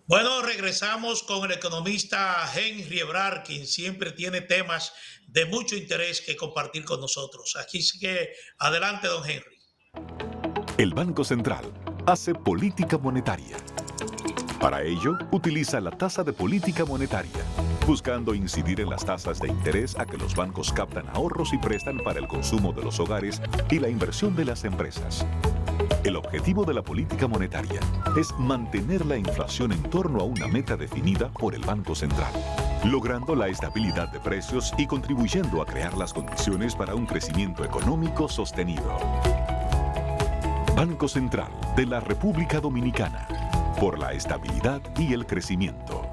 Bueno, regresamos con el economista Henry Ebrard, quien siempre tiene temas de mucho interés que compartir con nosotros. Aquí sí que adelante, don Henry. El Banco Central hace política monetaria. Para ello, utiliza la tasa de política monetaria, buscando incidir en las tasas de interés a que los bancos captan ahorros y prestan para el consumo de los hogares y la inversión de las empresas. El objetivo de la política monetaria es mantener la inflación en torno a una meta definida por el Banco Central, logrando la estabilidad de precios y contribuyendo a crear las condiciones para un crecimiento económico sostenido. Banco Central de la República Dominicana, por la estabilidad y el crecimiento.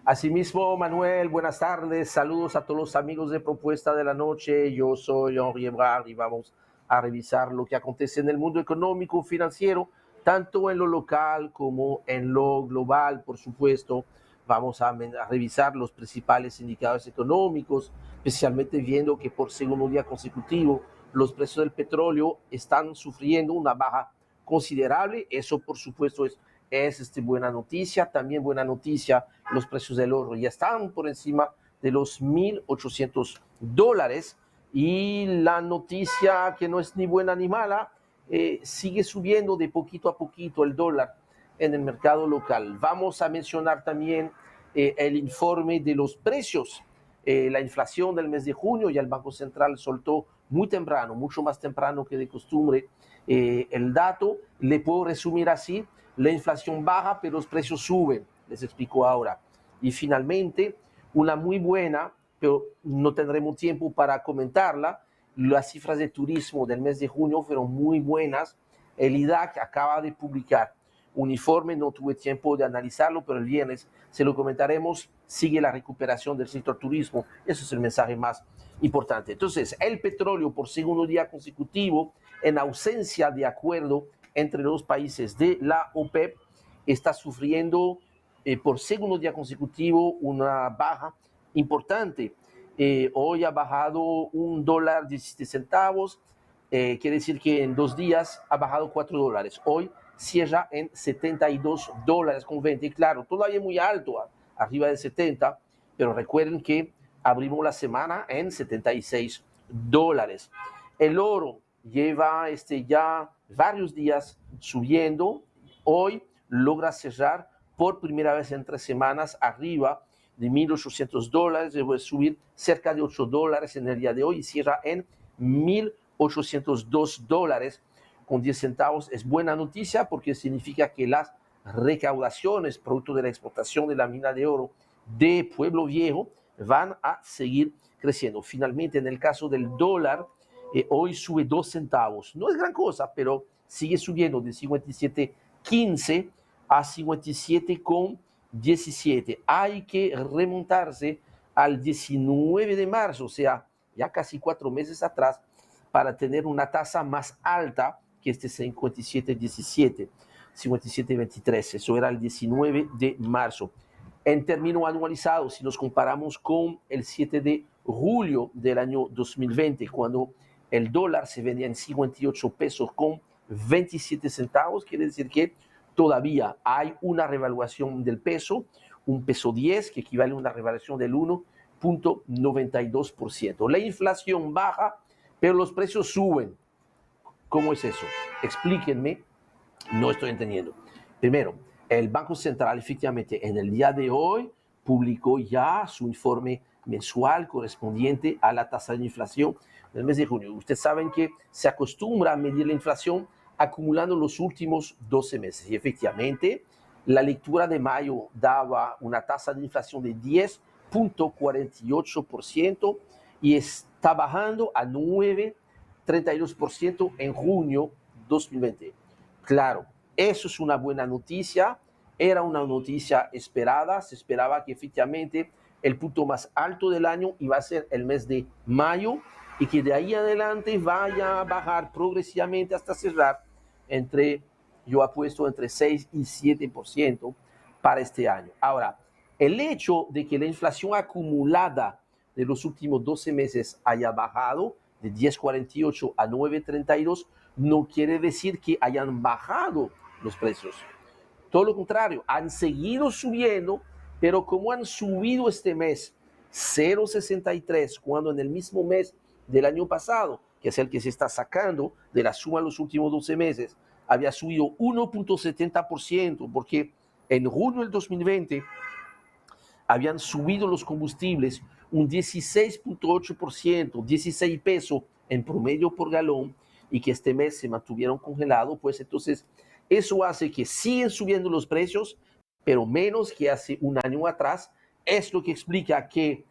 Asimismo, Manuel, buenas tardes, saludos a todos los amigos de Propuesta de la Noche. Yo soy Henry Ebrard y vamos a revisar lo que acontece en el mundo económico, financiero, tanto en lo local como en lo global, por supuesto. Vamos a revisar los principales indicadores económicos, especialmente viendo que por segundo día consecutivo los precios del petróleo están sufriendo una baja considerable. Eso, por supuesto, es buena noticia. También buena noticia, los precios del oro ya están por encima de los $1,800. Y la noticia que no es ni buena ni mala, sigue subiendo de poquito a poquito el dólar en el mercado local. Vamos a mencionar también el informe de los precios, la inflación del mes de junio. Ya el Banco Central soltó muy temprano, mucho más temprano que de costumbre, el dato. Le puedo resumir así: la inflación baja, pero los precios suben. Les explico ahora. Y finalmente, una muy buena, pero no tendremos tiempo para comentarla, las cifras de turismo del mes de junio fueron muy buenas. El IDAC acaba de publicar un informe, no tuve tiempo de analizarlo, pero el viernes se lo comentaremos. Sigue la recuperación del sector turismo. Eso es el mensaje más importante. Entonces, el petróleo por segundo día consecutivo, en ausencia de acuerdo entre los países de la OPEP, está sufriendo por segundo día consecutivo una baja importante. Hoy ha bajado $1.17. Quiere decir que en 2 días ha bajado $4. Hoy cierra en $72.20. Y claro, todavía muy alto, arriba de 70, pero recuerden que abrimos la semana en $76. El oro lleva ya varios días subiendo. Hoy logra cerrar por primera vez en 3 semanas arriba de $1,800. Debe subir cerca de $8 en el día de hoy y cierra en $1,802.10. Es buena noticia porque significa que las recaudaciones producto de la exportación de la mina de oro de Pueblo Viejo van a seguir creciendo. Finalmente, en el caso del dólar, hoy sube 2 centavos. No es gran cosa, pero sigue subiendo de 57.15 a 57,17. Hay que remontarse al 19 de marzo, o sea, ya casi 4 meses atrás, para tener una tasa más alta que este 57.17, 57.23. Eso era el 19 de marzo. En términos anualizados, si nos comparamos con el 7 de julio del año 2020, cuando el dólar se vendía en 58 pesos con 27 centavos, quiere decir que todavía hay una revaluación del peso, un peso 10, que equivale a una revaluación del 1,92%. La inflación baja, pero los precios suben. ¿Cómo es eso? Explíquenme, no estoy entendiendo. Primero, el Banco Central efectivamente en el día de hoy publicó ya su informe mensual correspondiente a la tasa de inflación del mes de junio. Ustedes saben que se acostumbra a medir la inflación acumulando los últimos 12 meses. Y efectivamente, la lectura de mayo daba una tasa de inflación de 10,48% y está bajando a 9,32% en junio 2020. Claro, eso es una buena noticia. Era una noticia esperada. Se esperaba que efectivamente el punto más alto del año iba a ser el mes de mayo y que de ahí adelante vaya a bajar progresivamente hasta cerrar yo apuesto entre 6 y 7% para este año. Ahora, el hecho de que la inflación acumulada de los últimos 12 meses haya bajado de 10,48 a 9,32 no quiere decir que hayan bajado los precios. Todo lo contrario, han seguido subiendo, pero como han subido este mes 0,63, cuando en el mismo mes del año pasado, que es el que se está sacando de la suma de los últimos 12 meses, había subido 1,70%, porque en junio del 2020 habían subido los combustibles un 16,8%, 16 pesos en promedio por galón, y que este mes se mantuvieron congelados, pues entonces eso hace que siguen subiendo los precios, pero menos que hace un año atrás. Es lo que explica que,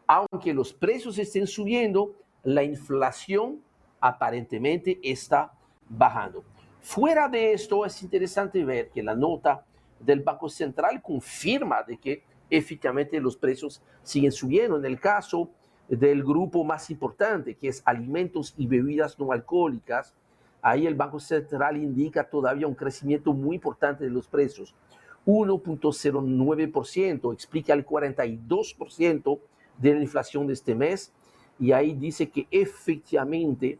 aunque los precios estén subiendo, la inflación aparentemente está bajando. Fuera de esto, es interesante ver que la nota del Banco Central confirma de que efectivamente los precios siguen subiendo. En el caso del grupo más importante, que es alimentos y bebidas no alcohólicas, ahí el Banco Central indica todavía un crecimiento muy importante de los precios, 1,09%, explica el 42% de la inflación de este mes, y ahí dice que efectivamente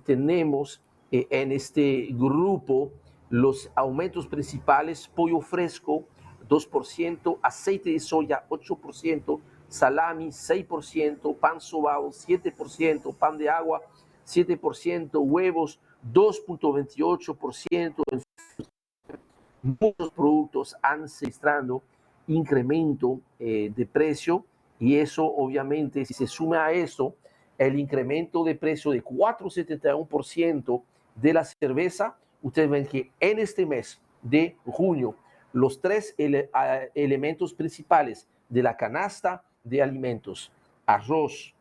tenemos en este grupo los aumentos principales: pollo fresco 2%, aceite de soya 8%, salami 6%, pan sobao 7%, pan de agua 7%, huevos 2,28%. Muchos productos han registrado incremento de precio, y eso obviamente, si se suma a eso el incremento de precio de 4,71% de la cerveza, ustedes ven que en este mes de junio los tres elementos principales de la canasta de alimentos, arroz,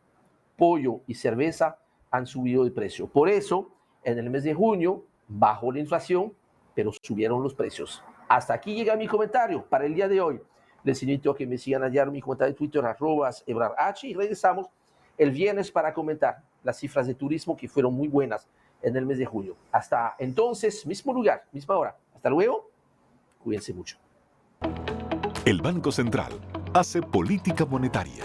pollo y cerveza, han subido de precio. Por eso, en el mes de junio bajó la inflación, pero subieron los precios. Hasta aquí llega mi comentario para el día de hoy. Les invito a que me sigan allá en mi cuenta de Twitter, @EbrarH, y regresamos el viernes para comentar las cifras de turismo que fueron muy buenas en el mes de junio. Hasta entonces, mismo lugar, misma hora. Hasta luego. Cuídense mucho. El Banco Central hace política monetaria.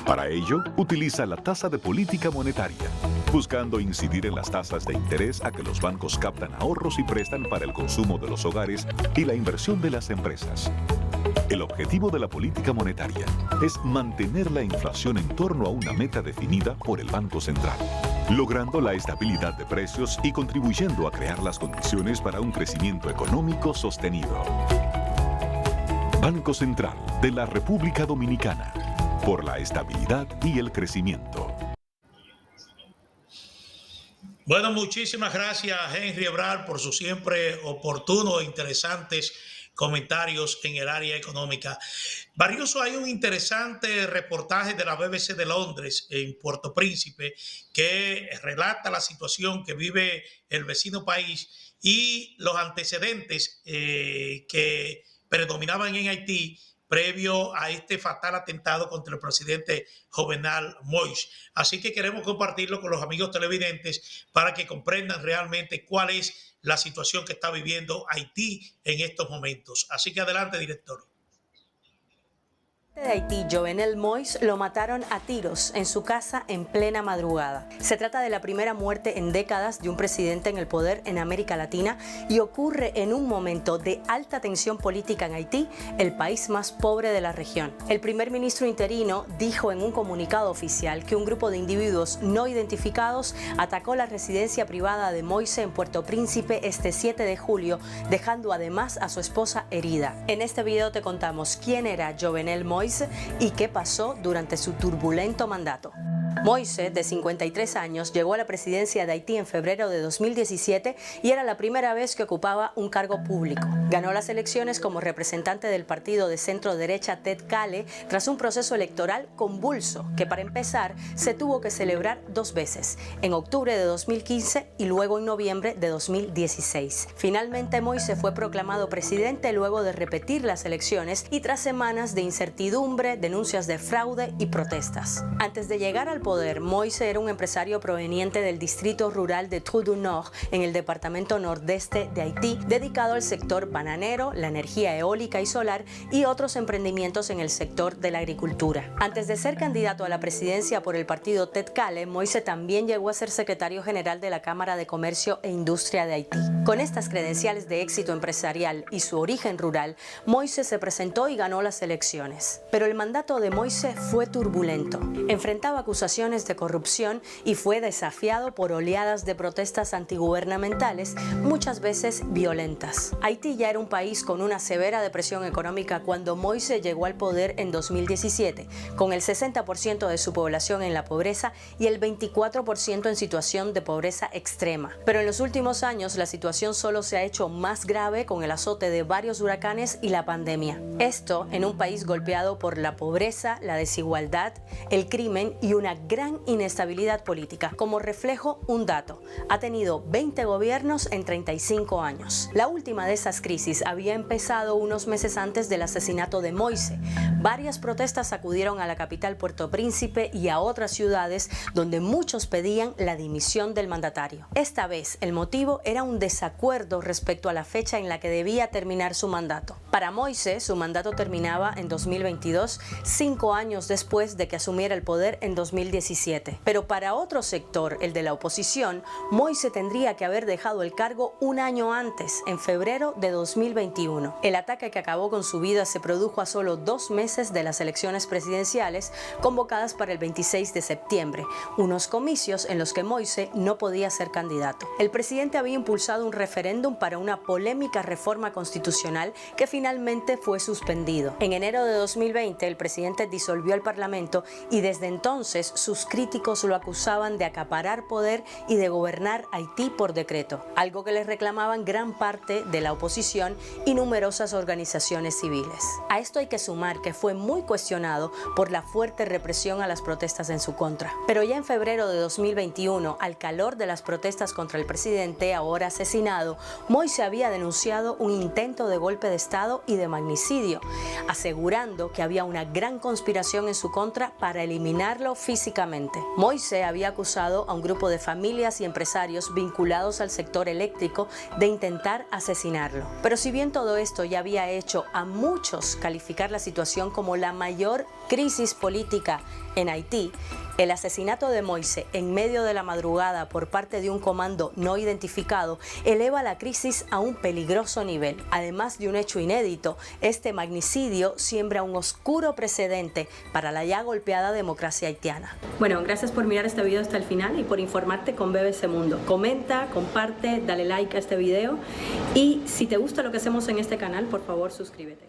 Para ello, utiliza la tasa de política monetaria, buscando incidir en las tasas de interés a que los bancos captan ahorros y prestan para el consumo de los hogares y la inversión de las empresas. El objetivo de la política monetaria es mantener la inflación en torno a una meta definida por el Banco Central, logrando la estabilidad de precios y contribuyendo a crear las condiciones para un crecimiento económico sostenido. Banco Central de la República Dominicana, por la estabilidad y el crecimiento. Bueno, muchísimas gracias, Henry Ebrard, por sus siempre oportunos e interesantes comentarios en el área económica. Barrioso, hay un interesante reportaje de la BBC de Londres en Puerto Príncipe que relata la situación que vive el vecino país y los antecedentes que predominaban en Haití previo a este fatal atentado contra el presidente Jovenel Moïse. Así que queremos compartirlo con los amigos televidentes para que comprendan realmente cuál es la situación que está viviendo Haití en estos momentos. Así que adelante, director. De Haití, Jovenel Moïse, lo mataron a tiros en su casa en plena madrugada. Se trata de la primera muerte en décadas de un presidente en el poder en América Latina y ocurre en un momento de alta tensión política en Haití, el país más pobre de la región. El primer ministro interino dijo en un comunicado oficial que un grupo de individuos no identificados atacó la residencia privada de Moïse en Puerto Príncipe este 7 de julio, dejando además a su esposa herida. En este video te contamos quién era Jovenel Moïse y qué pasó durante su turbulento mandato. Moïse, de 53 años, llegó a la presidencia de Haití en febrero de 2017 y era la primera vez que ocupaba un cargo público. Ganó las elecciones como representante del partido de centro-derecha Ted Kale tras un proceso electoral convulso que, para empezar, se tuvo que celebrar 2 veces, en octubre de 2015 y luego en noviembre de 2016. Finalmente, Moïse fue proclamado presidente luego de repetir las elecciones y tras semanas de incertidumbre, denuncias de fraude y protestas. Antes de llegar al poder, Moise era un empresario proveniente del distrito rural de Trou du Nord, en el departamento nordeste de Haití, dedicado al sector bananero, la energía eólica y solar y otros emprendimientos en el sector de la agricultura. Antes de ser candidato a la presidencia por el partido Ted-Kale, Moise también llegó a ser secretario general de la Cámara de Comercio e Industria de Haití. Con estas credenciales de éxito empresarial y su origen rural, Moise se presentó y ganó las elecciones. Pero el mandato de Moise fue turbulento. Enfrentaba acusaciones de corrupción y fue desafiado por oleadas de protestas antigubernamentales, muchas veces violentas. Haití ya era un país con una severa depresión económica cuando Moise llegó al poder en 2017, con el 60% de su población en la pobreza y el 24% en situación de pobreza extrema. Pero en los últimos años la situación solo se ha hecho más grave con el azote de varios huracanes y la pandemia. Esto en un país golpeado por la pobreza, la desigualdad, el crimen y una gran inestabilidad política. Como reflejo, un dato: ha tenido 20 gobiernos en 35 años. La última de esas crisis había empezado unos meses antes del asesinato de Moise. Varias protestas sacudieron a la capital Puerto Príncipe y a otras ciudades donde muchos pedían la dimisión del mandatario. Esta vez el motivo era un desacuerdo respecto a la fecha en la que debía terminar su mandato. Para Moise, su mandato terminaba en 2022, 5 años después de que asumiera el poder en 2017. Pero para otro sector, el de la oposición, Moise tendría que haber dejado el cargo un año antes, en febrero de 2021. El ataque que acabó con su vida se produjo a solo 2 meses de las elecciones presidenciales convocadas para el 26 de septiembre, unos comicios en los que Moise no podía ser candidato. El presidente había impulsado un referéndum para una polémica reforma constitucional que finalmente fue suspendido. En enero de 2020, el presidente disolvió el Parlamento y desde entonces sus críticos lo acusaban de acaparar poder y de gobernar Haití por decreto, algo que les reclamaban gran parte de la oposición y numerosas organizaciones civiles. A esto hay que sumar que fue muy cuestionado por la fuerte represión a las protestas en su contra. Pero ya en febrero de 2021, al calor de las protestas contra el presidente ahora asesinado, Moise había denunciado un intento de golpe de Estado y de magnicidio, asegurando que había una gran conspiración en su contra para eliminarlo físicamente. Moise había acusado a un grupo de familias y empresarios vinculados al sector eléctrico de intentar asesinarlo. Pero si bien todo esto ya había hecho a muchos calificar la situación como la mayor crisis política en Haití, el asesinato de Moise en medio de la madrugada por parte de un comando no identificado eleva la crisis a un peligroso nivel. Además de un hecho inédito, este magnicidio siembra un oscuro precedente para la ya golpeada democracia haitiana. Bueno, gracias por mirar este video hasta el final y por informarte con BBC Mundo. Comenta, comparte, dale like a este video y si te gusta lo que hacemos en este canal, por favor suscríbete.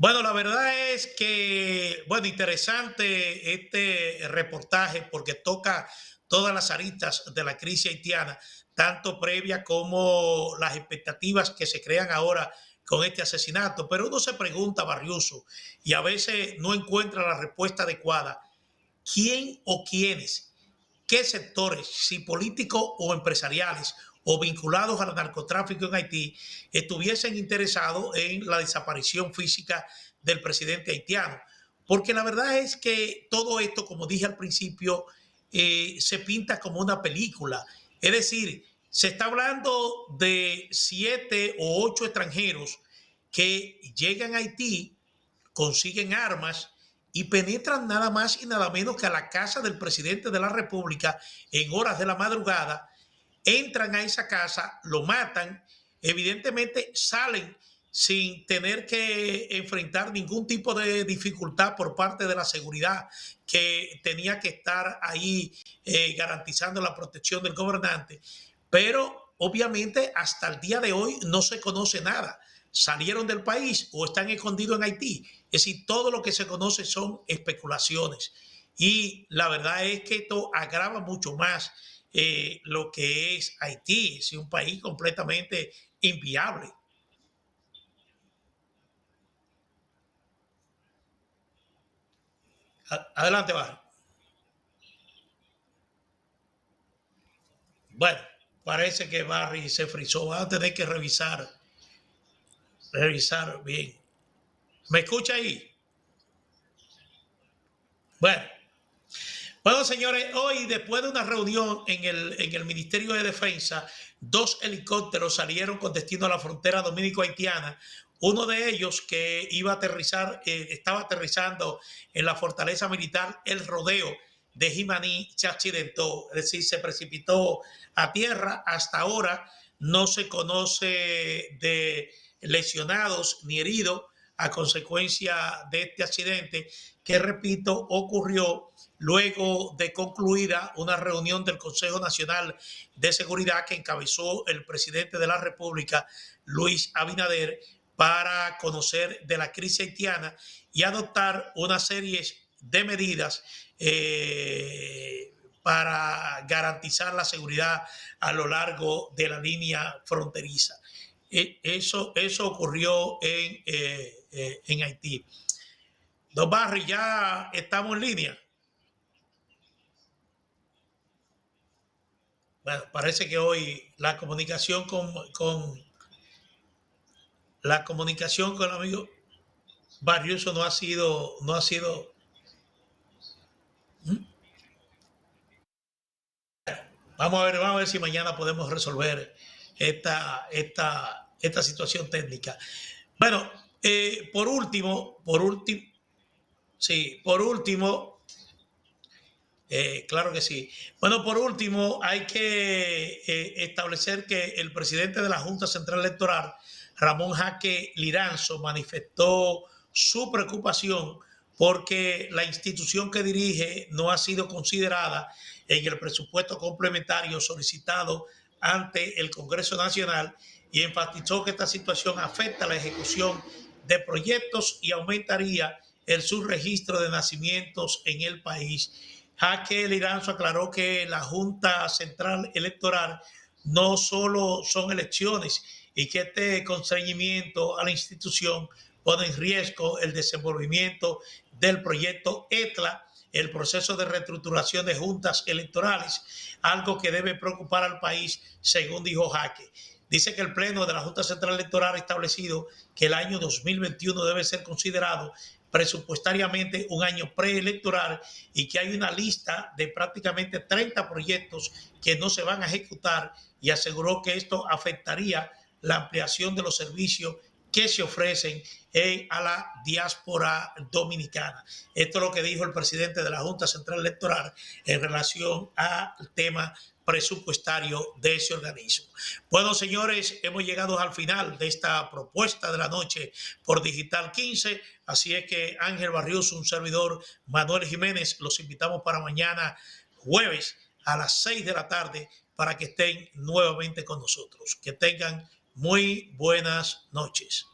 Bueno, la verdad es que, bueno, interesante este reportaje porque toca todas las aristas de la crisis haitiana, tanto previa como las expectativas que se crean ahora con este asesinato. Pero uno se pregunta, Barriuso, y a veces no encuentra la respuesta adecuada, ¿quién o quiénes, qué sectores, si políticos o empresariales, o vinculados al narcotráfico en Haití, estuviesen interesados en la desaparición física del presidente haitiano? Porque la verdad es que todo esto, como dije al principio, se pinta como una película. Es decir, se está hablando de 7 o 8 extranjeros que llegan a Haití, consiguen armas y penetran nada más y nada menos que a la casa del presidente de la República en horas de la madrugada. Entran a esa casa, lo matan, evidentemente salen sin tener que enfrentar ningún tipo de dificultad por parte de la seguridad que tenía que estar ahí garantizando la protección del gobernante. Pero obviamente hasta el día de hoy no se conoce nada. Salieron del país o están escondidos en Haití. Es decir, todo lo que se conoce son especulaciones. Y la verdad es que esto agrava mucho más lo que es Haití, es un país completamente inviable. Adelante, Barry. Bueno, parece que Barry se frizó. Va a tener que revisar bien. ¿Me escucha ahí? Bueno. Bueno, señores, hoy después de una reunión en el Ministerio de Defensa, 2 helicópteros salieron con destino a la frontera dominico-haitiana. Uno de ellos que iba a aterrizar, estaba aterrizando en la fortaleza militar El Rodeo de Jimaní, se accidentó, es decir, se precipitó a tierra. Hasta ahora no se conoce de lesionados ni heridos a consecuencia de este accidente que, repito, ocurrió luego de concluida una reunión del Consejo Nacional de Seguridad que encabezó el presidente de la República, Luis Abinader, para conocer de la crisis haitiana y adoptar una serie de medidas para garantizar la seguridad a lo largo de la línea fronteriza. Eso ocurrió en Haití. Don Barry, ya estamos en línea. Bueno, parece que hoy la comunicación con el amigo Barrioso no ha sido. Vamos a ver si mañana podemos resolver esta situación técnica. Bueno, por último, claro que sí. Bueno, por último, hay que establecer que el presidente de la Junta Central Electoral, Ramón Jaque Liranzo, manifestó su preocupación porque la institución que dirige no ha sido considerada en el presupuesto complementario solicitado ante el Congreso Nacional y enfatizó que esta situación afecta la ejecución de proyectos y aumentaría el subregistro de nacimientos en el país. Jaque Liranzo aclaró que la Junta Central Electoral no solo son elecciones y que este constreñimiento a la institución pone en riesgo el desenvolvimiento del proyecto ETLA, el proceso de reestructuración de juntas electorales, algo que debe preocupar al país, según dijo Jaque. Dice que el Pleno de la Junta Central Electoral ha establecido que el año 2021 debe ser considerado presupuestariamente un año preelectoral y que hay una lista de prácticamente 30 proyectos que no se van a ejecutar, y aseguró que esto afectaría la ampliación de los servicios que se ofrecen a la diáspora dominicana. Esto es lo que dijo el presidente de la Junta Central Electoral en relación al tema presupuestario de ese organismo. Bueno, señores, hemos llegado al final de esta propuesta de la noche por Digital 15. Así es que Ángel Barrioso, un servidor, Manuel Jiménez, los invitamos para mañana jueves a las 6 de la tarde para que estén nuevamente con nosotros. Que tengan muy buenas noches.